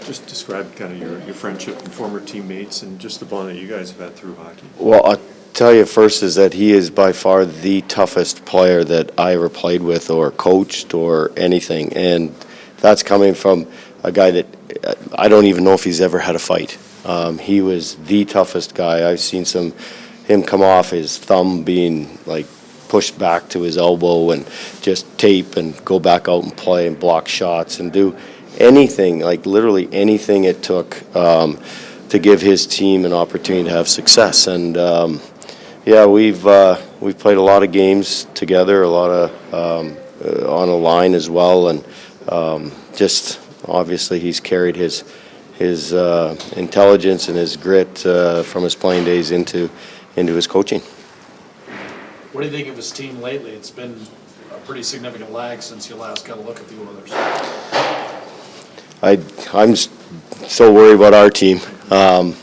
Just describe kind of your friendship and former teammates and just the bond that you guys have had through hockey. Well, I'll tell you first is that he is by far the toughest player that I ever played with or coached or anything. And that's coming from a guy that I don't even know if he's ever had a fight. He was the toughest guy. I've seen him come off, his thumb being like pushed back to his elbow and just tape and go back out and play and block shots and do anything, like literally anything it took to give his team an opportunity to have success. And we've played a lot of games together, a lot of on a line as well, and just obviously he's carried his intelligence and his grit from his playing days into his coaching. What do you think of his team lately? It's been a pretty significant lag since you last got a look at the Oilers. I'm so worried about our team. That's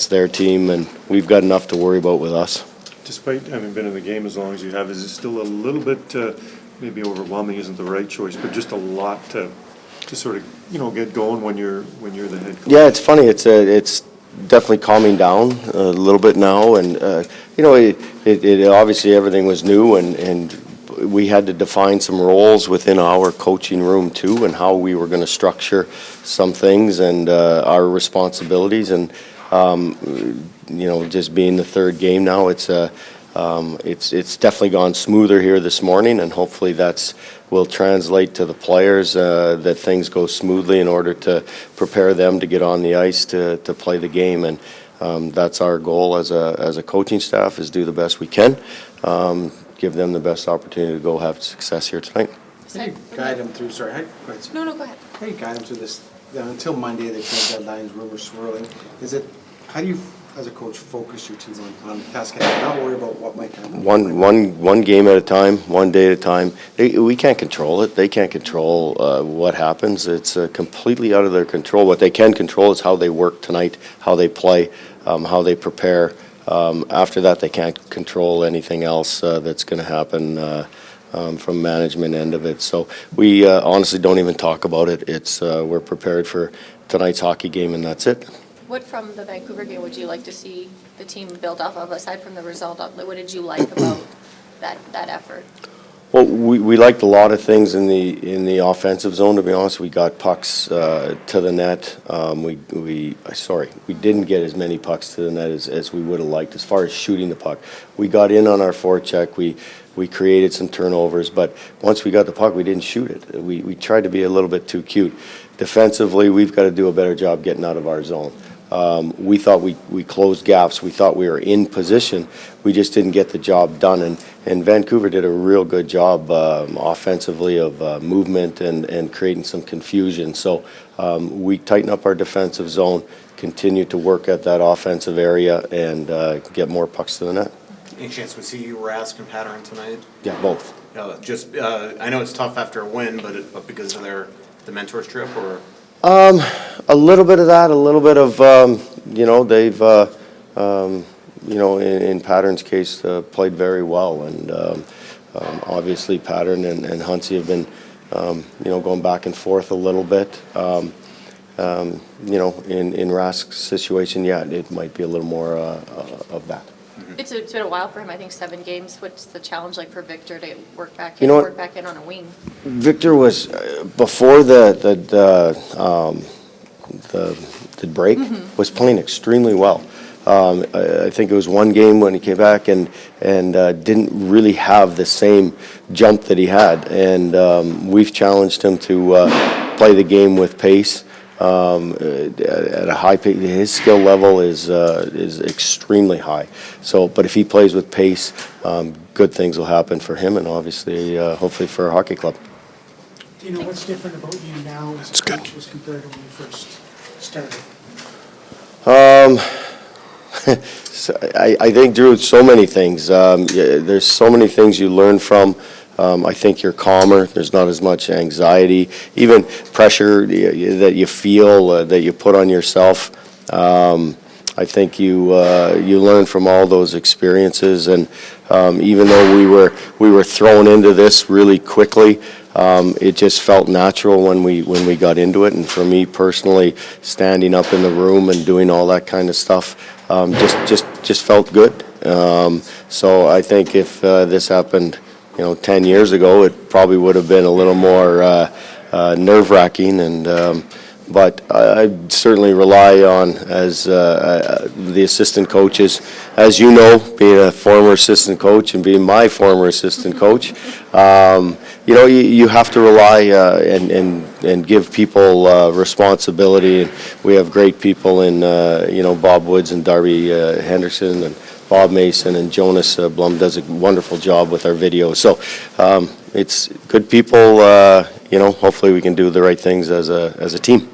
their team, and we've got enough to worry about with us. Despite having been in the game as long as you have, is it still a little bit maybe overwhelming? Isn't the right choice, but just a lot to sort of get going when you're the head coach? Yeah, it's funny. It's definitely calming down a little bit now, and it obviously everything was new and we had to define some roles within our coaching room too, and how we were going to structure some things and our responsibilities. And just being the third game now, it's definitely gone smoother here this morning, and hopefully will translate to the players that things go smoothly in order to prepare them to get on the ice to play the game. And that's our goal as a coaching staff, is do the best we can. Give them the best opportunity to go have success here tonight. How do you guide them through, sorry, go ahead. No, go ahead. How do you guide them through this, until Monday, the trade deadlines, rumors swirling? How do you, as a coach, focus your team on the task and not worry about what might happen? One game at a time, one day at a time. We can't control it. They can't control what happens. It's completely out of their control. What they can control is how they work tonight, how they play, how they prepare. After that, they can't control anything else that's going to happen from management end of it. So we honestly don't even talk about it. It's we're prepared for tonight's hockey game, and that's it. What from the Vancouver game would you like to see the team build off of, aside from the result? What did you like about that effort? Well, we liked a lot of things in the offensive zone, to be honest. We got pucks to the net. We didn't get as many pucks to the net as we would have liked as far as shooting the puck. We got in on our forecheck. We created some turnovers, but once we got the puck, we didn't shoot it. We tried to be a little bit too cute. Defensively, we've got to do a better job getting out of our zone. We thought we closed gaps. We thought we were in position. We just didn't get the job done. And Vancouver did a real good job offensively of movement and creating some confusion. So we tighten up our defensive zone, continue to work at that offensive area, and get more pucks to the net. Any chance we see Rask and Pattern tonight? Yeah, both. I know it's tough after a win, but because of the mentors trip, or? A little bit of that, a little bit of, they've, in Pattern's case, played very well. And obviously Pattern and Huntsy have been, going back and forth a little bit. In Rask's situation, it might be a little more of that. It's been a while for him, I think 7 games. What's the challenge like for Victor to work back in on a wing? Victor was, before the break, was playing extremely well. I think it was one game when he came back and didn't really have the same jump that he had. And we've challenged him to play the game with pace. At a high pace. His skill level is extremely high. So, but if he plays with pace, good things will happen for him, and obviously, hopefully, for our hockey club. Do you know what's different about you now as a coach as compared to when you first started? So I think, Drew, so many things. There's so many things you learn from. I think you're calmer. There's not as much anxiety, even pressure that you feel that you put on yourself. I think you learn from all those experiences, and even though we were thrown into this really quickly, It just felt natural when we got into it, and for me personally, standing up in the room and doing all that kind of stuff, just felt good. So I think if this happened, 10 years ago, it probably would have been a little more nerve-wracking, but I certainly rely on, as the assistant coaches, as you know, being a former assistant coach and being my former assistant coach, you have to rely and give people responsibility. And we have great people in, Bob Woods and Darby Henderson and Bob Mason, and Jonas Blum does a wonderful job with our videos. So it's good people, hopefully we can do the right things as a team.